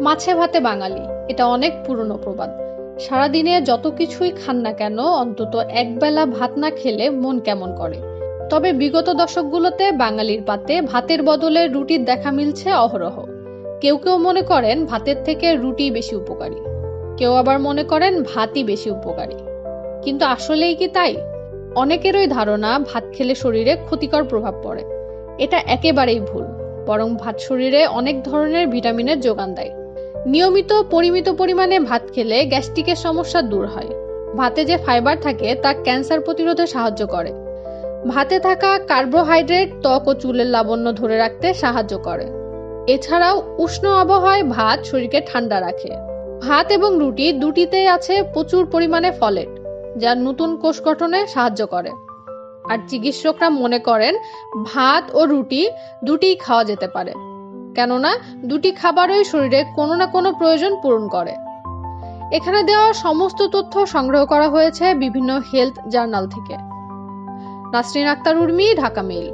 মাছে ভাতে বাঙালি, এটা অনেক পুরনো প্রবাদ। সারাদিনে যত কিছুই খান না কেন, অন্তত একবেলা ভাত না খেলে মন কেমন করে। তবে বিগত দশকগুলোতে বাঙালির পাতে ভাতের বদলে রুটির দেখা মিলছে অহরহ। কেউ কেউ মনে করেন ভাতের থেকে রুটি বেশি উপকারী, কেউ আবার মনে করেন ভাতই বেশি উপকারী। কিন্তু আসলেই কি তাই? অনেকেরই ধারণা ভাত খেলে শরীরে ক্ষতিকর প্রভাব পড়ে। এটা একেবারেই ভুল। বরং ভাত শরীরে অনেক ধরনের ভিটামিনের যোগান দেয়। নিয়মিত পরিমিত পরিমাণে ভাত খেলে গ্যাস্ট্রিকের সমস্যা দূর হয়। ভাতে যে ফাইবার থাকে তা ক্যান্সার প্রতিরোধে সাহায্য করে। ভাতে থাকা কার্বোহাইড্রেট ত্বক ও চুলের লাবণ্য ধরে রাখতে সাহায্য করে। এছাড়াও উষ্ণ আবহাওয়ায় ভাত শরীরকে ঠান্ডা রাখে। ভাত এবং রুটি দুটিতেই আছে প্রচুর পরিমাণে ফলেট, যা নতুন কোষ গঠনে সাহায্য করে। আর চিকিৎসকরা মনে করেন ভাত ও রুটি দুটিই খাওয়া যেতে পারে, কেননা দুটি খাবারই শরীরে কোনো না কোনো প্রয়োজন পূরণ করে। এখানে দেওয়া সমস্ত তথ্য সংগ্রহ করা হয়েছে বিভিন্ন হেলথ জার্নাল থেকে। নাসরিন আক্তার উর্মি, ঢাকা মেইল।